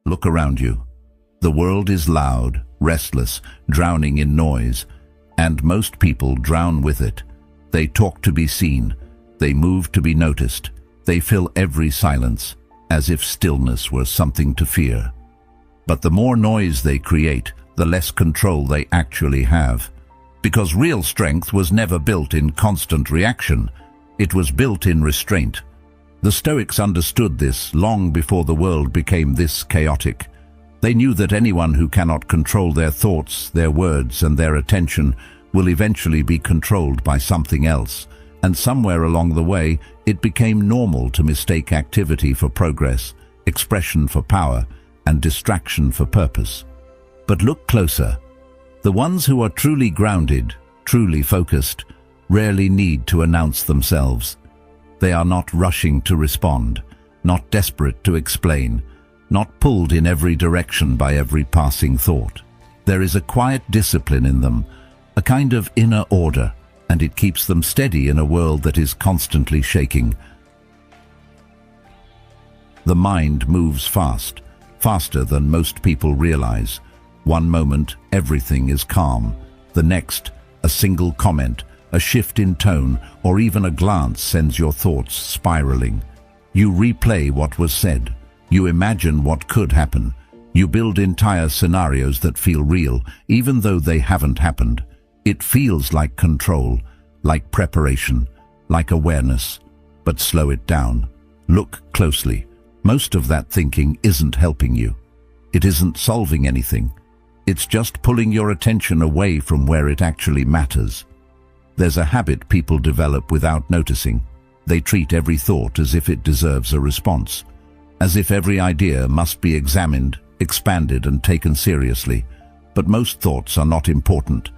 Look around you. The world is loud, restless, drowning in noise, and most people drown with it. They talk to be seen. They move to be noticed. They fill every silence, as if stillness were something to fear. But the more noise they create, the less control they actually have. Because real strength was never built in constant reaction. It was built in restraint. The Stoics understood this long before the world became this chaotic. They knew that anyone who cannot control their thoughts, their words, and their attention will eventually be controlled by something else. And somewhere along the way, it became normal to mistake activity for progress, expression for power, and distraction for purpose. But look closer. The ones who are truly grounded, truly focused, rarely need to announce themselves. They are not rushing to respond, not desperate to explain, not pulled in every direction by every passing thought. There is a quiet discipline in them, a kind of inner order, and it keeps them steady in a world that is constantly shaking. The mind moves fast, faster than most people realize. One moment, everything is calm. The next, a single comment, a shift in tone, or even a glance sends your thoughts spiraling. You replay what was said. You imagine what could happen. You build entire scenarios that feel real, even though they haven't happened. It feels like control, like preparation, like awareness. But slow it down. Look closely. Most of that thinking isn't helping you. It isn't solving anything. It's just pulling your attention away from where it actually matters. There's a habit people develop without noticing. They treat every thought as if it deserves a response, as if every idea must be examined, expanded, and taken seriously. But most thoughts are not important.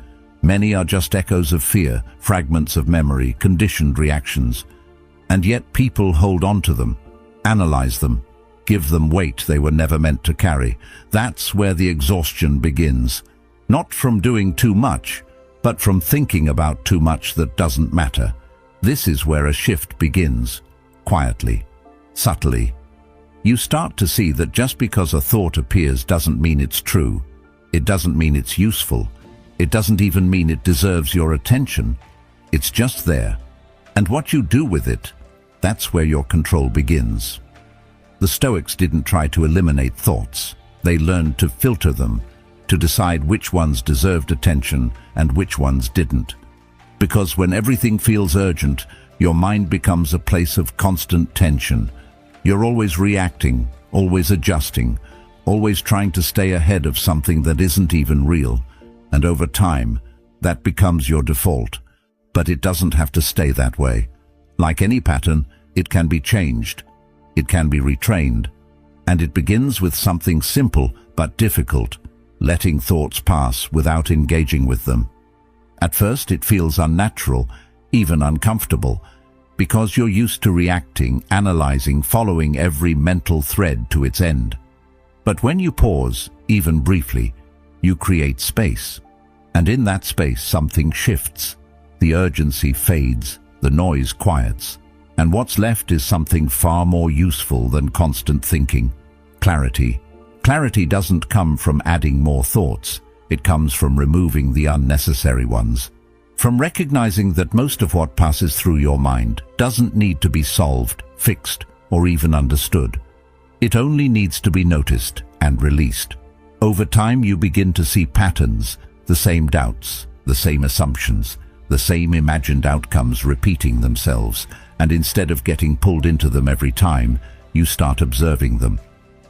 Many are just echoes of fear, fragments of memory, conditioned reactions. And yet people hold on to them, analyze them, give them weight they were never meant to carry. That's where the exhaustion begins. Not from doing too much, but from thinking about too much that doesn't matter. This is where a shift begins, quietly, subtly. You start to see that just because a thought appears doesn't mean it's true. It doesn't mean it's useful. It doesn't even mean it deserves your attention. It's just there. And what you do with it, that's where your control begins. The Stoics didn't try to eliminate thoughts. They learned to filter them, to decide which ones deserved attention and which ones didn't. Because when everything feels urgent, your mind becomes a place of constant tension. You're always reacting, always adjusting, always trying to stay ahead of something that isn't even real. And over time, that becomes your default. But it doesn't have to stay that way. Like any pattern, it can be changed. It can be retrained. And it begins with something simple but difficult, letting thoughts pass without engaging with them. At first, it feels unnatural, even uncomfortable, because you're used to reacting, analyzing, following every mental thread to its end. But when you pause, even briefly, you create space. And in that space, something shifts. The urgency fades, the noise quiets, and what's left is something far more useful than constant thinking: clarity. Clarity doesn't come from adding more thoughts. It comes from removing the unnecessary ones. From recognizing that most of what passes through your mind doesn't need to be solved, fixed, or even understood. It only needs to be noticed and released. Over time, you begin to see patterns, the same doubts, the same assumptions, the same imagined outcomes repeating themselves, and instead of getting pulled into them every time, you start observing them,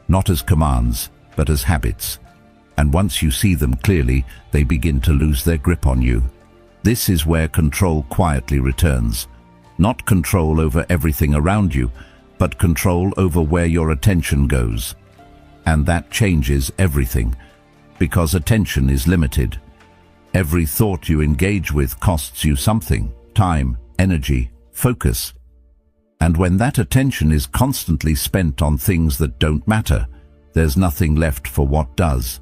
not as commands, but as habits. And once you see them clearly, they begin to lose their grip on you. This is where control quietly returns. Not control over everything around you, but control over where your attention goes. And that changes everything, because attention is limited. Every thought you engage with costs you something: time, energy, focus. And when that attention is constantly spent on things that don't matter, there's nothing left for what does.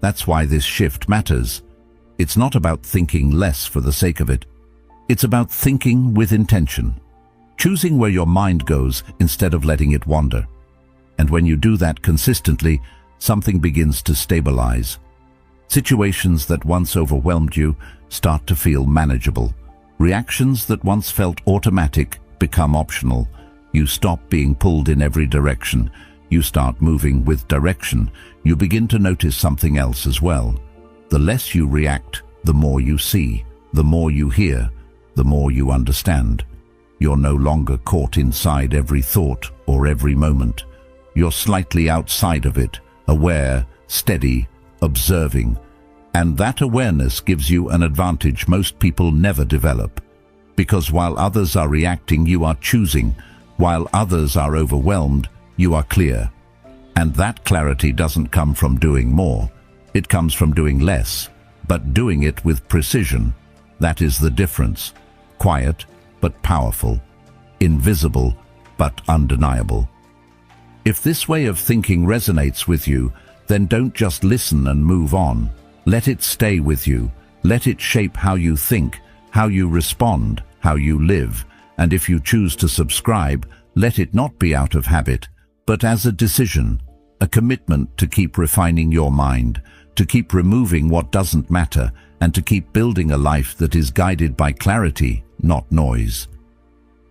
That's why this shift matters. It's not about thinking less for the sake of it. It's about thinking with intention, choosing where your mind goes instead of letting it wander. And when you do that consistently, something begins to stabilize. Situations that once overwhelmed you start to feel manageable. Reactions that once felt automatic become optional. You stop being pulled in every direction. You start moving with direction. You begin to notice something else as well. The less you react, the more you see, the more you hear, the more you understand. You're no longer caught inside every thought or every moment. You're slightly outside of it, aware, steady, observing. And that awareness gives you an advantage most people never develop. Because while others are reacting, you are choosing. While others are overwhelmed, you are clear. And that clarity doesn't come from doing more. It comes from doing less, but doing it with precision. That is the difference. Quiet, but powerful. Invisible, but undeniable. If this way of thinking resonates with you, then don't just listen and move on. Let it stay with you. Let it shape how you think, how you respond, how you live. And if you choose to subscribe, let it not be out of habit, but as a decision, a commitment to keep refining your mind, to keep removing what doesn't matter, and to keep building a life that is guided by clarity, not noise.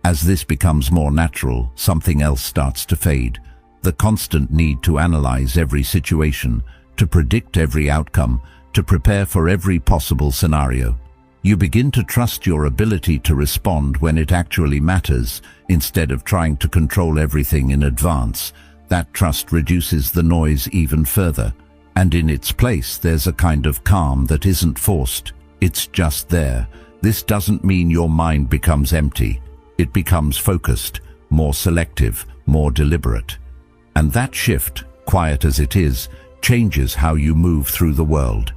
As this becomes more natural, something else starts to fade. The constant need to analyze every situation, to predict every outcome, to prepare for every possible scenario. You begin to trust your ability to respond when it actually matters, instead of trying to control everything in advance. That trust reduces the noise even further. And in its place, there's a kind of calm that isn't forced. It's just there. This doesn't mean your mind becomes empty. It becomes focused, more selective, more deliberate. And that shift, quiet as it is, changes how you move through the world.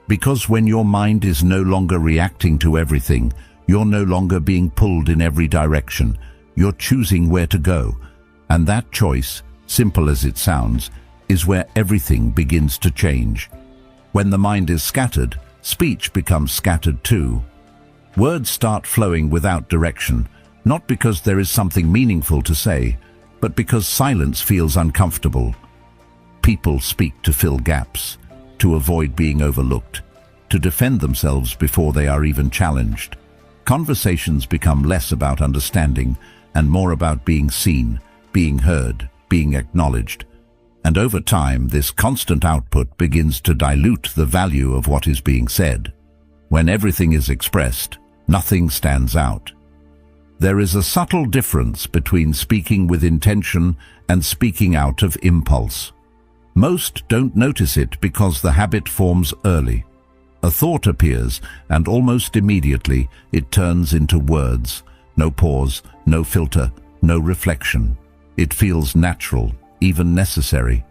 Because when your mind is no longer reacting to everything, you're no longer being pulled in every direction. You're choosing where to go. And that choice, simple as it sounds, is where everything begins to change. When the mind is scattered, speech becomes scattered too. Words start flowing without direction, not because there is something meaningful to say, but because silence feels uncomfortable. People speak to fill gaps, to avoid being overlooked, to defend themselves before they are even challenged. Conversations become less about understanding and more about being seen, being heard, being acknowledged. And over time, this constant output begins to dilute the value of what is being said. When everything is expressed, nothing stands out. There is a subtle difference between speaking with intention and speaking out of impulse. Most don't notice it because the habit forms early. A thought appears, and almost immediately it turns into words. No pause, no filter, no reflection. It feels natural, even necessary.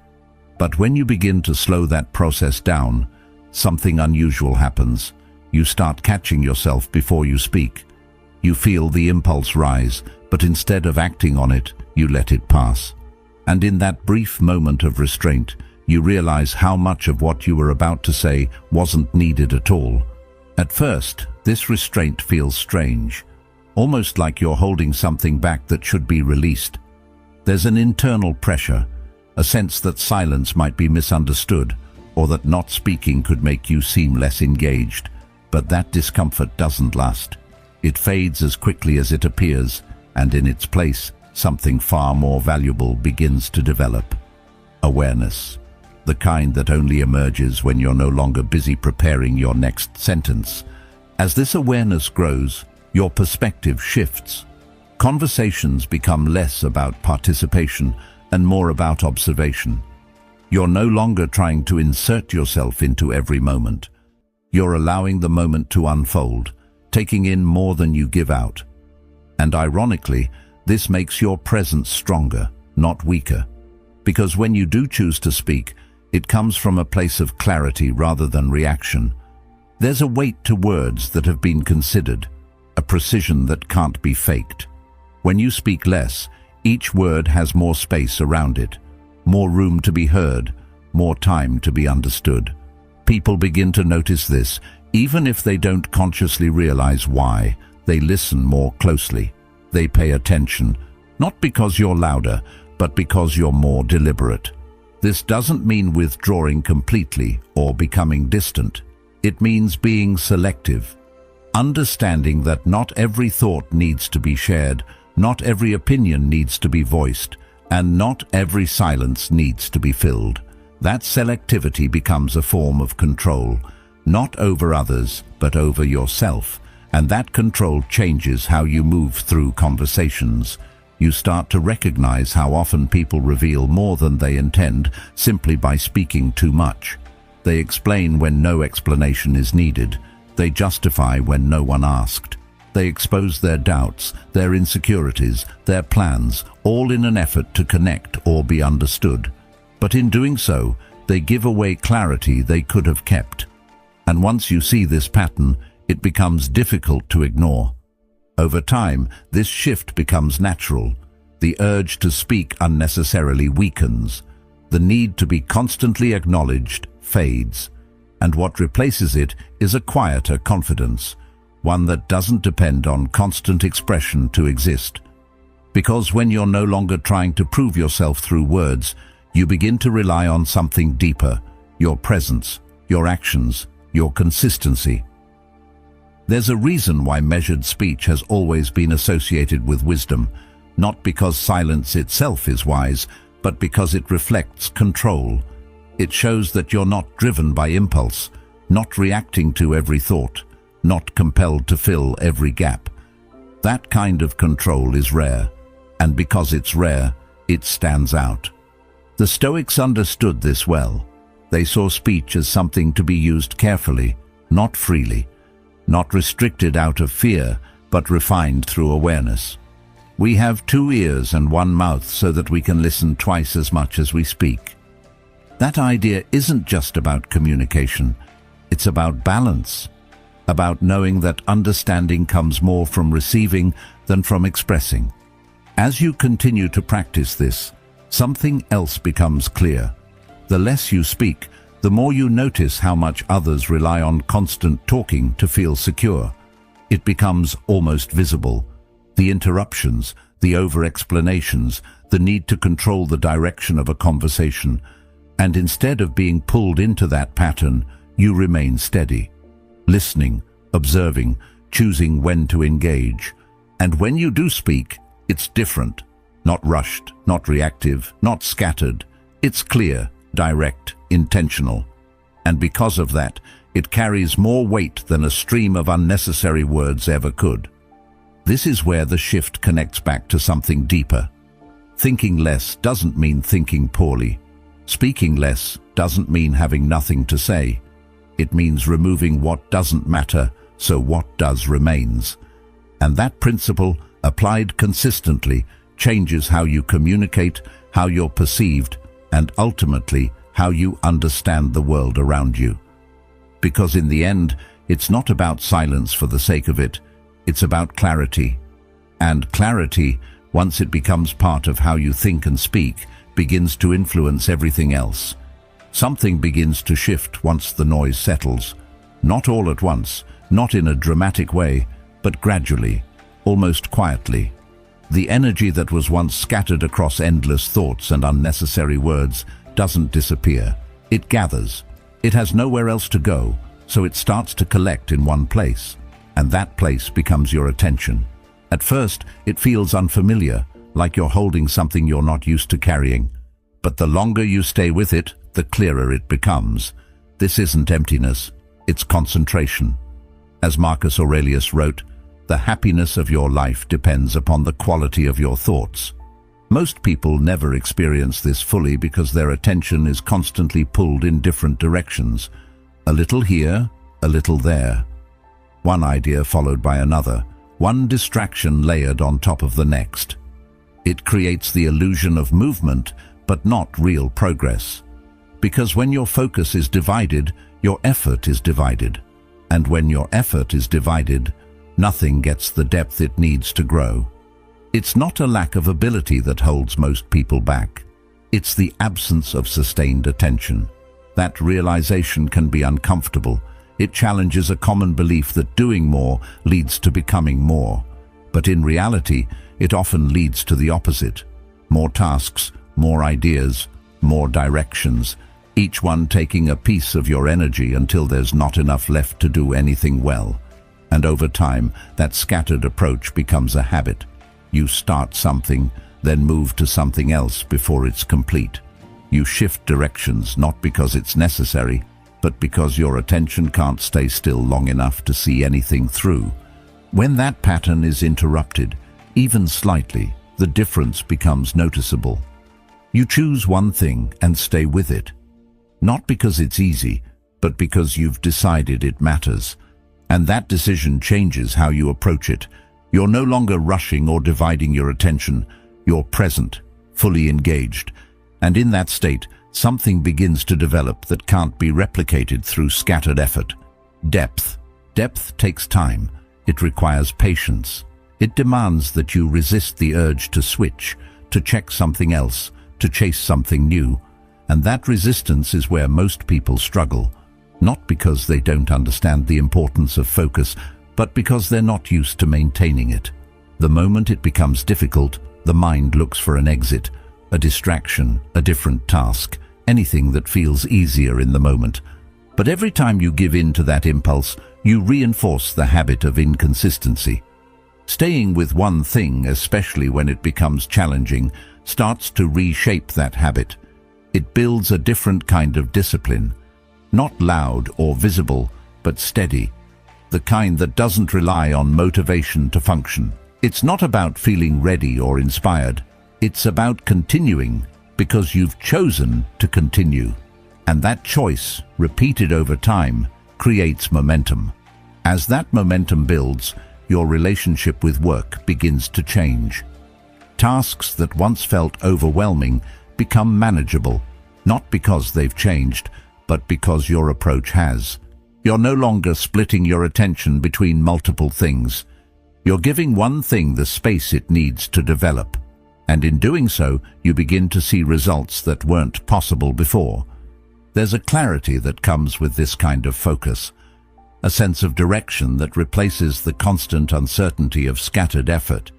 But when you begin to slow that process down, something unusual happens. You start catching yourself before you speak. You feel the impulse rise, but instead of acting on it, you let it pass. And in that brief moment of restraint, you realize how much of what you were about to say wasn't needed at all. At first, this restraint feels strange, almost like you're holding something back that should be released. There's an internal pressure, a sense that silence might be misunderstood, or that not speaking could make you seem less engaged. But that discomfort doesn't last. It fades as quickly as it appears, and in its place, something far more valuable begins to develop. Awareness. The kind that only emerges when you're no longer busy preparing your next sentence. As this awareness grows, your perspective shifts. Conversations become less about participation and more about observation. You're no longer trying to insert yourself into every moment. You're allowing the moment to unfold, taking in more than you give out. And ironically, this makes your presence stronger, not weaker. Because when you do choose to speak, it comes from a place of clarity rather than reaction. There's a weight to words that have been considered, a precision that can't be faked. When you speak less, each word has more space around it, more room to be heard, more time to be understood. People begin to notice this, even if they don't consciously realize why. They listen more closely. They pay attention, not because you're louder, but because you're more deliberate. This doesn't mean withdrawing completely or becoming distant. It means being selective, understanding that not every thought needs to be shared, not every opinion needs to be voiced, and not every silence needs to be filled. That selectivity becomes a form of control, not over others, but over yourself, and that control changes how you move through conversations. You start to recognize how often people reveal more than they intend simply by speaking too much. They explain when no explanation is needed. They justify when no one asked. They expose their doubts, their insecurities, their plans, all in an effort to connect or be understood. But in doing so, they give away clarity they could have kept. And once you see this pattern, it becomes difficult to ignore. Over time, this shift becomes natural. The urge to speak unnecessarily weakens. The need to be constantly acknowledged fades. And what replaces it is a quieter confidence, one that doesn't depend on constant expression to exist. Because when you're no longer trying to prove yourself through words, you begin to rely on something deeper: your presence, your actions, your consistency. There's a reason why measured speech has always been associated with wisdom, not because silence itself is wise, but because it reflects control. It shows that you're not driven by impulse, not reacting to every thought, not compelled to fill every gap. That kind of control is rare, and because it's rare, it stands out. The Stoics understood this well. They saw speech as something to be used carefully, not freely, not restricted out of fear, but refined through awareness. We have 2 ears and 1 mouth so that we can listen twice as much as we speak. That idea isn't just about communication. It's about balance, about knowing that understanding comes more from receiving than from expressing. As you continue to practice this, something else becomes clear. The less you speak, the more you notice how much others rely on constant talking to feel secure. It becomes almost visible. The interruptions, the over-explanations, the need to control the direction of a conversation. And instead of being pulled into that pattern, you remain steady, listening, observing, choosing when to engage. And when you do speak, it's different. Not rushed, not reactive, not scattered. It's clear, direct, intentional. And because of that, it carries more weight than a stream of unnecessary words ever could. This is where the shift connects back to something deeper. Thinking less doesn't mean thinking poorly. Speaking less doesn't mean having nothing to say. It means removing what doesn't matter, so what does remains. And that principle, applied consistently, changes how you communicate, how you're perceived, and ultimately how you understand the world around you. Because in the end, it's not about silence for the sake of it, it's about clarity. And clarity, once it becomes part of how you think and speak, begins to influence everything else. Something begins to shift once the noise settles. Not all at once, not in a dramatic way, but gradually, almost quietly. The energy that was once scattered across endless thoughts and unnecessary words doesn't disappear. It gathers. It has nowhere else to go, so it starts to collect in one place. And that place becomes your attention. At first, it feels unfamiliar, like you're holding something you're not used to carrying. But the longer you stay with it, the clearer it becomes. This isn't emptiness, it's concentration. As Marcus Aurelius wrote, the happiness of your life depends upon the quality of your thoughts. Most people never experience this fully because their attention is constantly pulled in different directions. A little here, a little there. One idea followed by another, one distraction layered on top of the next. It creates the illusion of movement, but not real progress. Because when your focus is divided, your effort is divided. And when your effort is divided, nothing gets the depth it needs to grow. It's not a lack of ability that holds most people back. It's the absence of sustained attention. That realization can be uncomfortable. It challenges a common belief that doing more leads to becoming more. But in reality, it often leads to the opposite. More tasks, more ideas, more directions, each one taking a piece of your energy until there's not enough left to do anything well. And over time, that scattered approach becomes a habit. You start something, then move to something else before it's complete. You shift directions not because it's necessary, but because your attention can't stay still long enough to see anything through. When that pattern is interrupted, even slightly, the difference becomes noticeable. You choose one thing and stay with it. Not because it's easy, but because you've decided it matters. And that decision changes how you approach it. You're no longer rushing or dividing your attention. You're present, fully engaged. And in that state, something begins to develop that can't be replicated through scattered effort. Depth. Depth takes time. It requires patience. It demands that you resist the urge to switch, to check something else, to chase something new. And that resistance is where most people struggle. Not because they don't understand the importance of focus, but because they're not used to maintaining it. The moment it becomes difficult, the mind looks for an exit, a distraction, a different task, anything that feels easier in the moment. But every time you give in to that impulse, you reinforce the habit of inconsistency. Staying with one thing, especially when it becomes challenging, starts to reshape that habit. It builds a different kind of discipline. Not loud or visible, but steady. The kind that doesn't rely on motivation to function. It's not about feeling ready or inspired. It's about continuing because you've chosen to continue. And that choice, repeated over time, creates momentum. As that momentum builds, your relationship with work begins to change. Tasks that once felt overwhelming become manageable, not because they've changed, but because your approach has. You're no longer splitting your attention between multiple things. You're giving one thing the space it needs to develop. And in doing so, you begin to see results that weren't possible before. There's a clarity that comes with this kind of focus, a sense of direction that replaces the constant uncertainty of scattered effort.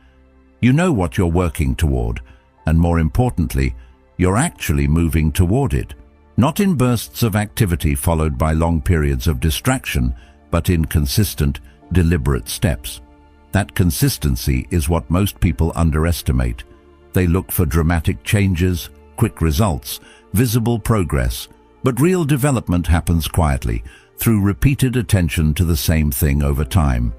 You know what you're working toward, and more importantly, you're actually moving toward it. Not in bursts of activity followed by long periods of distraction, but in consistent, deliberate steps. That consistency is what most people underestimate. They look for dramatic changes, quick results, visible progress, but real development happens quietly, through repeated attention to the same thing over time.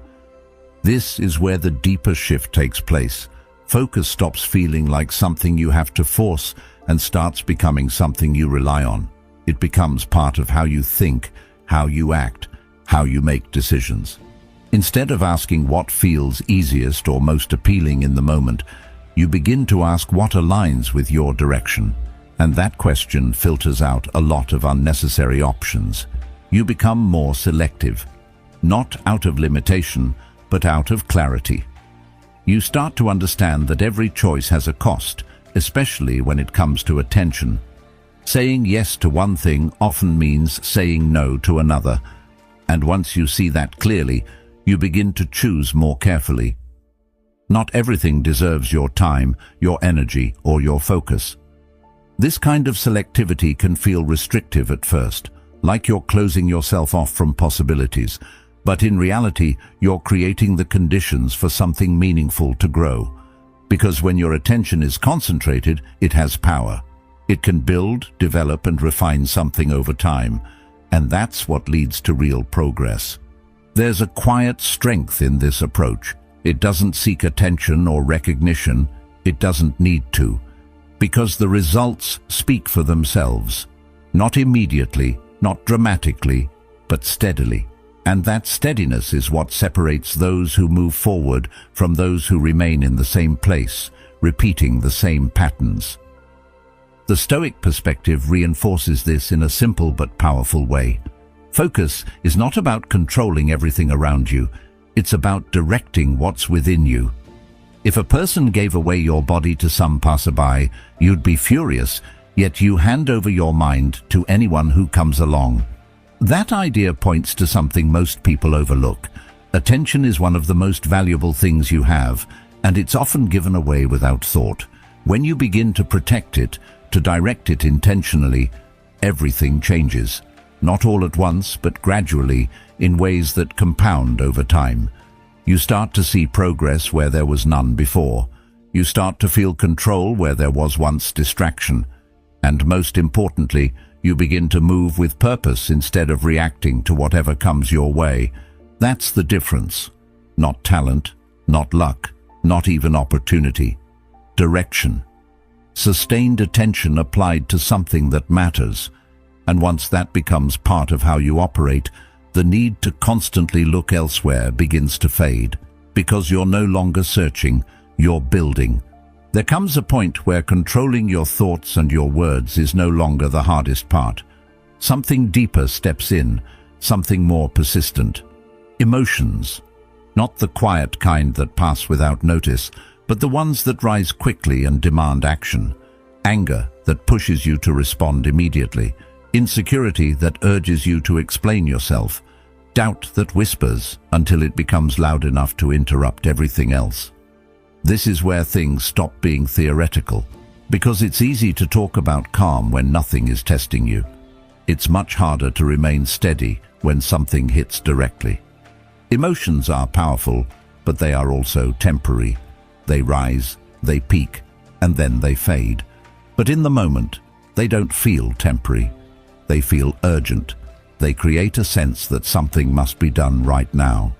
This is where the deeper shift takes place. Focus stops feeling like something you have to force and starts becoming something you rely on. It becomes part of how you think, how you act, how you make decisions. Instead of asking what feels easiest or most appealing in the moment, you begin to ask what aligns with your direction. And that question filters out a lot of unnecessary options. You become more selective, not out of limitation, but out of clarity. You start to understand that every choice has a cost, especially when it comes to attention. Saying yes to one thing often means saying no to another. And once you see that clearly, you begin to choose more carefully. Not everything deserves your time, your energy, or your focus. This kind of selectivity can feel restrictive at first, like you're closing yourself off from possibilities, but in reality, you're creating the conditions for something meaningful to grow. Because when your attention is concentrated, it has power. It can build, develop, and refine something over time, and that's what leads to real progress. There's a quiet strength in this approach. It doesn't seek attention or recognition. It doesn't need to, because the results speak for themselves. Not immediately, not dramatically, but steadily. And that steadiness is what separates those who move forward from those who remain in the same place, repeating the same patterns. The Stoic perspective reinforces this in a simple but powerful way. Focus is not about controlling everything around you. It's about directing what's within you. If a person gave away your body to some passerby, you'd be furious, yet you hand over your mind to anyone who comes along. That idea points to something most people overlook. Attention is one of the most valuable things you have, and it's often given away without thought. When you begin to protect it, to direct it intentionally, everything changes. Not all at once, but gradually, in ways that compound over time. You start to see progress where there was none before. You start to feel control where there was once distraction. And most importantly, you begin to move with purpose instead of reacting to whatever comes your way. That's the difference. Not talent, not luck, not even opportunity. Direction. Sustained attention applied to something that matters. And once that becomes part of how you operate, the need to constantly look elsewhere begins to fade. Because you're no longer searching, you're building. There comes a point where controlling your thoughts and your words is no longer the hardest part. Something deeper steps in, something more persistent. Emotions. Not the quiet kind that pass without notice, but the ones that rise quickly and demand action. Anger that pushes you to respond immediately. Insecurity that urges you to explain yourself. Doubt that whispers until it becomes loud enough to interrupt everything else. This is where things stop being theoretical, because it's easy to talk about calm when nothing is testing you. It's much harder to remain steady when something hits directly. Emotions are powerful, but they are also temporary. They rise, they peak, and then they fade. But in the moment, they don't feel temporary. They feel urgent. They create a sense that something must be done right now.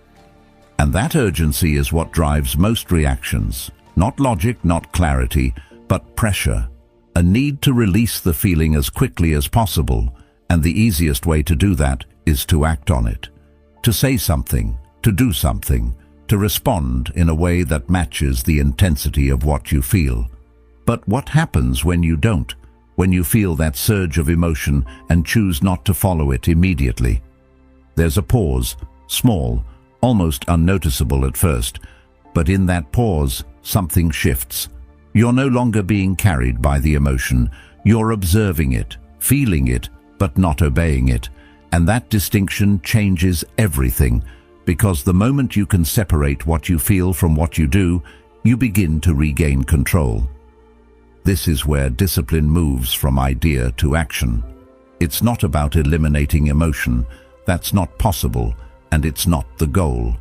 And that urgency is what drives most reactions. Not logic, not clarity, but pressure. A need to release the feeling as quickly as possible, and the easiest way to do that is to act on it. To say something, to do something, to respond in a way that matches the intensity of what you feel. But what happens when you don't? When you feel that surge of emotion and choose not to follow it immediately? There's a pause, small, almost unnoticeable at first, but in that pause, something shifts. You're no longer being carried by the emotion. You're observing it, feeling it, but not obeying it. And that distinction changes everything, because the moment you can separate what you feel from what you do, you begin to regain control. This is where discipline moves from idea to action. It's not about eliminating emotion. That's not possible, and it's not the goal.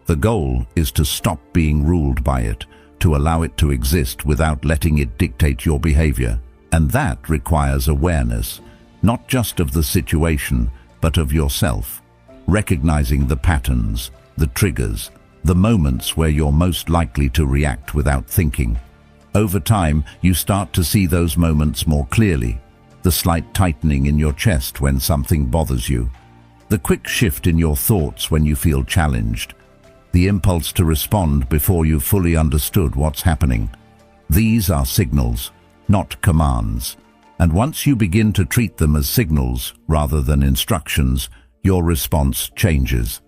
The goal is to stop being ruled by it, to allow it to exist without letting it dictate your behavior. And that requires awareness, not just of the situation, but of yourself. Recognizing the patterns, the triggers, the moments where you're most likely to react without thinking. Over time, you start to see those moments more clearly. The slight tightening in your chest when something bothers you. The quick shift in your thoughts when you feel challenged. The impulse to respond before you've fully understood what's happening. These are signals, not commands. And once you begin to treat them as signals rather than instructions, your response changes.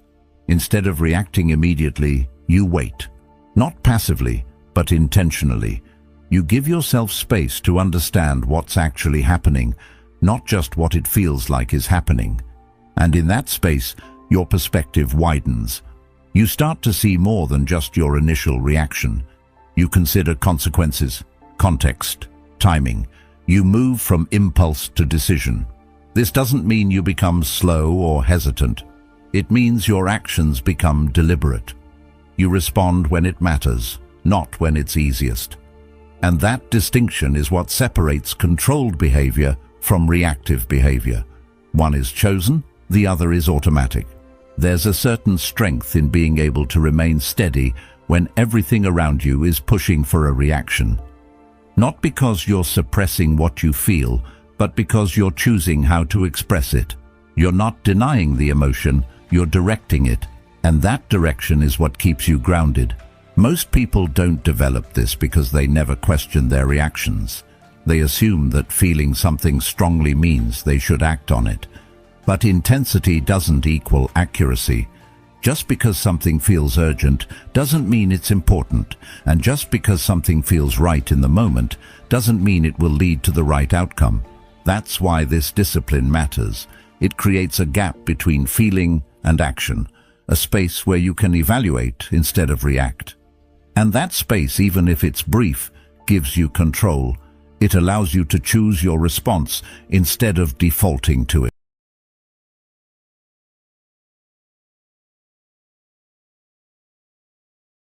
Instead of reacting immediately, you wait. Not passively, but intentionally. You give yourself space to understand what's actually happening, not just what it feels like is happening. And in that space, your perspective widens. You start to see more than just your initial reaction. You consider consequences, context, timing. You move from impulse to decision. This doesn't mean you become slow or hesitant. It means your actions become deliberate. You respond when it matters, not when it's easiest. And that distinction is what separates controlled behavior from reactive behavior. One is chosen, the other is automatic. There's a certain strength in being able to remain steady when everything around you is pushing for a reaction. Not because you're suppressing what you feel, but because you're choosing how to express it. You're not denying the emotion, you're directing it, and that direction is what keeps you grounded. Most people don't develop this because they never question their reactions. They assume that feeling something strongly means they should act on it. But intensity doesn't equal accuracy. Just because something feels urgent doesn't mean it's important, and just because something feels right in the moment doesn't mean it will lead to the right outcome. That's why this discipline matters. It creates a gap between feeling and action, a space where you can evaluate instead of react. And that space, even if it's brief, gives you control. It allows you to choose your response instead of defaulting to it.